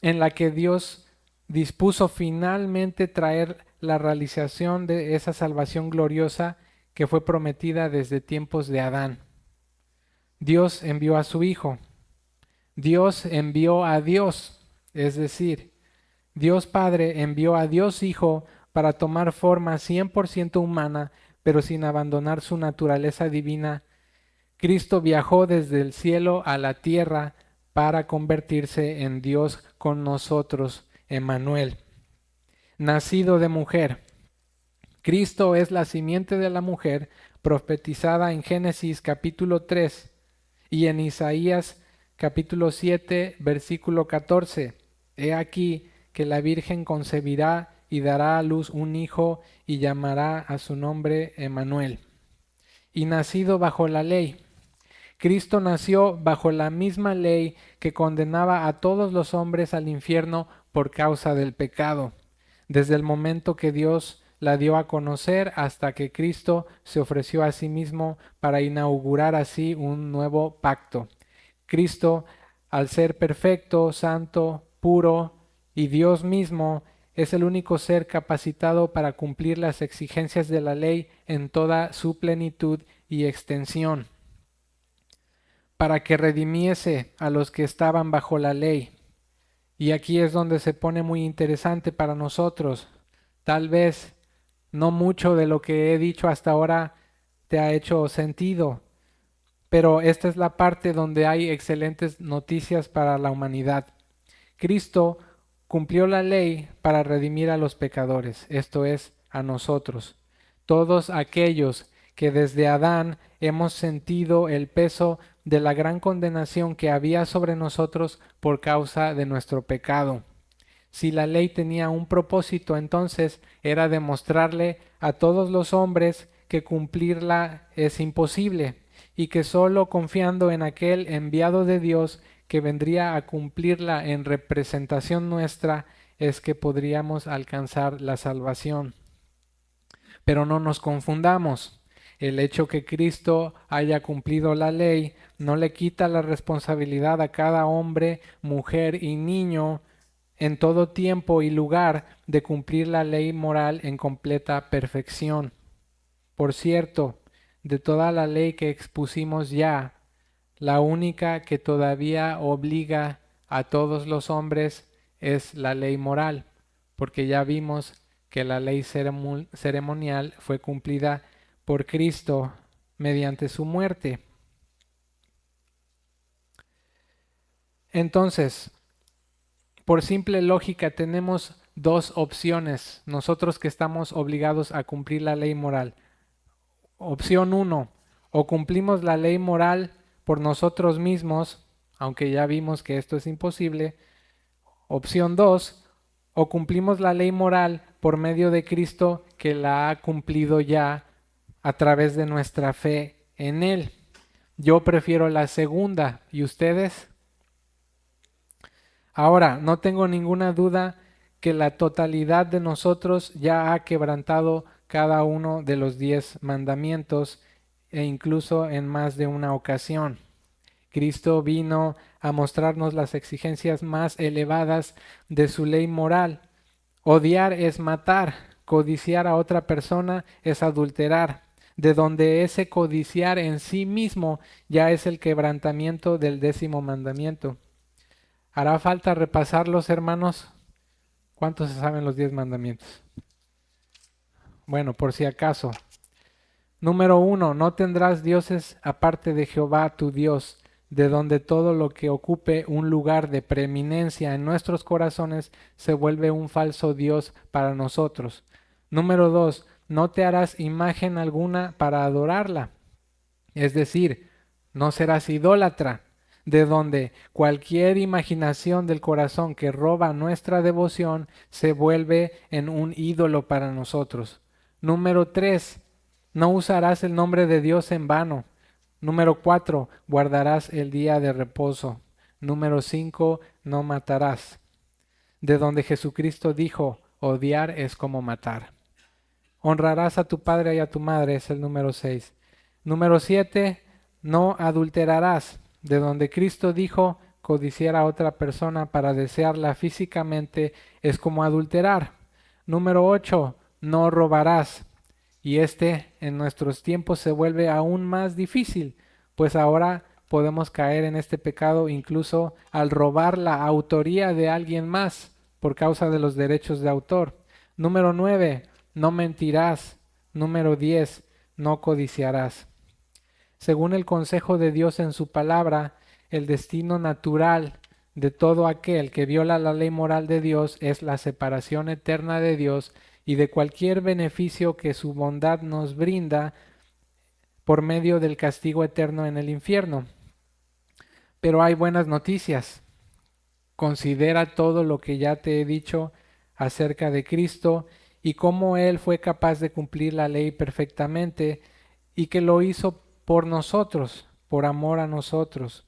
en la que Dios dispuso finalmente traer la realización de esa salvación gloriosa que fue prometida desde tiempos de Adán. Dios envió a su Hijo. Dios envió a Dios, es decir, Dios Padre envió a Dios Hijo para tomar forma 100% humana, pero sin abandonar su naturaleza divina. Cristo viajó desde el cielo a la tierra para convertirse en Dios con nosotros, Emmanuel. Nacido de mujer. Cristo es la simiente de la mujer profetizada en Génesis capítulo 3 y en Isaías capítulo 7 versículo 14. He aquí que la Virgen concebirá y dará a luz un hijo y llamará a su nombre Emmanuel. Y nacido bajo la ley. Cristo nació bajo la misma ley que condenaba a todos los hombres al infierno por causa del pecado, desde el momento que Dios la dio a conocer hasta que Cristo se ofreció a sí mismo para inaugurar así un nuevo pacto. Cristo, al ser perfecto, santo, puro y Dios mismo, es el único ser capacitado para cumplir las exigencias de la ley en toda su plenitud y extensión, para que redimiese a los que estaban bajo la ley. Y aquí es donde se pone muy interesante para nosotros. Tal vez no mucho de lo que he dicho hasta ahora te ha hecho sentido, pero esta es la parte donde hay excelentes noticias para la humanidad. Cristo cumplió la ley para redimir a los pecadores, esto es, a nosotros, todos aquellos que desde Adán hemos sentido el peso de la gran condenación que había sobre nosotros por causa de nuestro pecado. Si la ley tenía un propósito, entonces era demostrarle a todos los hombres que cumplirla es imposible y que sólo confiando en aquel enviado de Dios que vendría a cumplirla en representación nuestra es que podríamos alcanzar la salvación. Pero no nos confundamos. El hecho que Cristo haya cumplido la ley no le quita la responsabilidad a cada hombre, mujer y niño en todo tiempo y lugar de cumplir la ley moral en completa perfección. Por cierto, de toda la ley que expusimos ya, la única que todavía obliga a todos los hombres es la ley moral, porque ya vimos que la ley ceremonial fue cumplida por Cristo mediante su muerte. Entonces, por simple lógica tenemos dos opciones, nosotros que estamos obligados a cumplir la ley moral. Opción 1, o cumplimos la ley moral por nosotros mismos, aunque ya vimos que esto es imposible. Opción 2, o cumplimos la ley moral por medio de Cristo que la ha cumplido ya a través de nuestra fe en Él. Yo prefiero la segunda, ¿y ustedes? Ahora, no tengo ninguna duda que la totalidad de nosotros ya ha quebrantado cada uno de los 10 mandamientos e incluso en más de una ocasión. Cristo vino a mostrarnos las exigencias más elevadas de su ley moral. Odiar es matar, codiciar a otra persona es adulterar, de donde ese codiciar en sí mismo ya es el quebrantamiento del 10º mandamiento. ¿Hará falta repasarlos, hermanos? ¿Cuántos se saben los 10 mandamientos? Bueno, por si acaso. Número 1, no tendrás dioses aparte de Jehová tu Dios, de donde todo lo que ocupe un lugar de preeminencia en nuestros corazones se vuelve un falso Dios para nosotros. Número 2, no te harás imagen alguna para adorarla. Es decir, no serás idólatra, de donde cualquier imaginación del corazón que roba nuestra devoción se vuelve en un ídolo para nosotros. Número 3, no usarás el nombre de Dios en vano. Número 4, guardarás el día de reposo. Número 5, no matarás. De donde Jesucristo dijo, odiar es como matar. Honrarás a tu padre y a tu madre, es el número 6. Número 7, no adulterarás. De donde Cristo dijo, codiciar a otra persona para desearla físicamente es como adulterar. Número 8, no robarás. Y en nuestros tiempos se vuelve aún más difícil, pues ahora podemos caer en este pecado incluso al robar la autoría de alguien más por causa de los derechos de autor. Número 9, no mentirás. Número 10, no codiciarás. Según el consejo de Dios en su palabra, el destino natural de todo aquel que viola la ley moral de Dios es la separación eterna de Dios y de cualquier beneficio que su bondad nos brinda por medio del castigo eterno en el infierno. Pero hay buenas noticias. Considera todo lo que ya te he dicho acerca de Cristo y cómo Él fue capaz de cumplir la ley perfectamente y que lo hizo por nosotros, por amor a nosotros.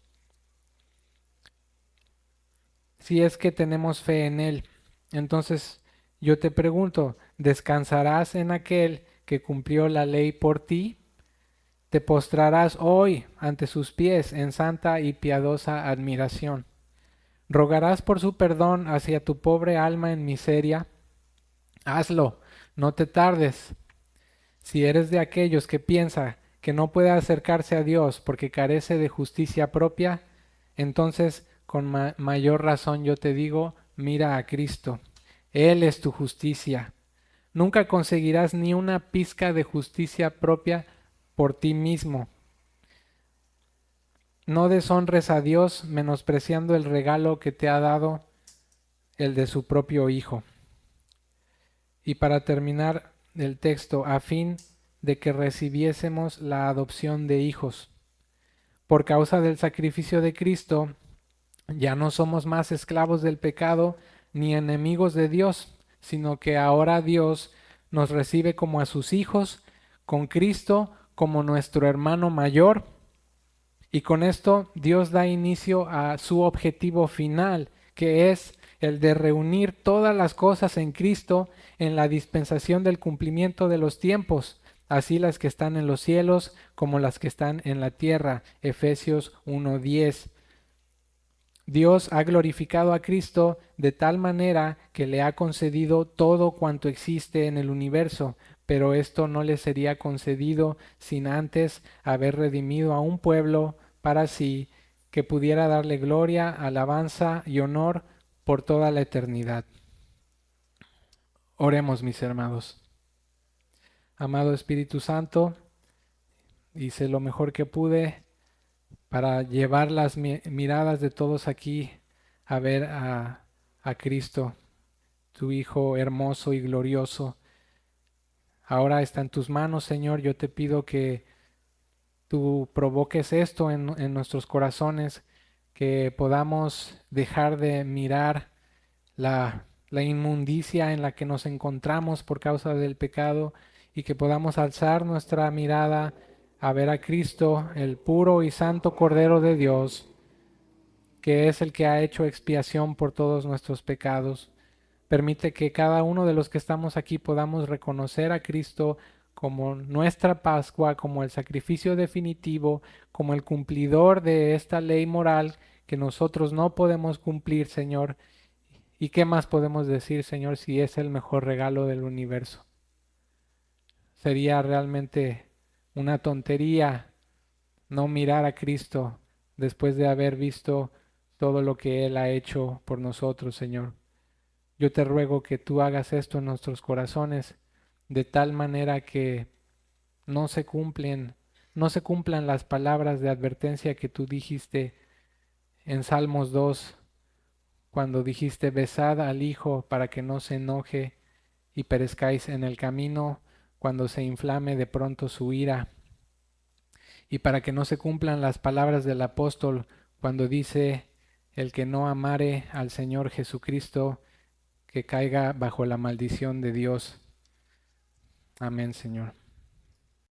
Si es que tenemos fe en Él, entonces yo te pregunto, ¿descansarás en aquel que cumplió la ley por ti? ¿Te postrarás hoy ante sus pies en santa y piadosa admiración? ¿Rogarás por su perdón hacia tu pobre alma en miseria? Hazlo, no te tardes. Si eres de aquellos que piensa que no puede acercarse a Dios porque carece de justicia propia, entonces con mayor razón yo te digo, mira a Cristo. Él es tu justicia. Nunca conseguirás ni una pizca de justicia propia por ti mismo. No deshonres a Dios menospreciando el regalo que te ha dado, el de su propio Hijo. Y para terminar el texto, a fin de que recibiésemos la adopción de hijos. Por causa del sacrificio de Cristo, ya no somos más esclavos del pecado ni enemigos de Dios, sino que ahora Dios nos recibe como a sus hijos, con Cristo como nuestro hermano mayor. Y con esto Dios da inicio a su objetivo final, que es el de reunir todas las cosas en Cristo en la dispensación del cumplimiento de los tiempos, así las que están en los cielos como las que están en la tierra. Efesios 1:10. Dios ha glorificado a Cristo de tal manera que le ha concedido todo cuanto existe en el universo, pero esto no le sería concedido sin antes haber redimido a un pueblo para sí, que pudiera darle gloria, alabanza y honor por toda la eternidad. Oremos, mis hermanos. Amado Espíritu Santo, hice lo mejor que pude para llevar las miradas de todos aquí a ver a Cristo, tu Hijo hermoso y glorioso. Ahora está en tus manos, Señor. Yo te pido que tú provoques esto en nuestros corazones, que podamos dejar de mirar la inmundicia en la que nos encontramos por causa del pecado y que podamos alzar nuestra mirada a ver a Cristo, el puro y santo Cordero de Dios, que es el que ha hecho expiación por todos nuestros pecados. Permite que cada uno de los que estamos aquí podamos reconocer a Cristo como nuestra Pascua, como el sacrificio definitivo, como el cumplidor de esta ley moral que nosotros no podemos cumplir, Señor. ¿Y qué más podemos decir, Señor, si es el mejor regalo del universo? Sería realmente una tontería no mirar a Cristo después de haber visto todo lo que Él ha hecho por nosotros, Señor. Yo te ruego que tú hagas esto en nuestros corazones de tal manera que no se cumplan las palabras de advertencia que tú dijiste en Salmos 2, cuando dijiste: besad al Hijo para que no se enoje y perezcáis en el camino cuando se inflame de pronto su ira. Y para que no se cumplan las palabras del apóstol cuando dice: el que no amare al Señor Jesucristo, que caiga bajo la maldición de Dios. Amén, Señor.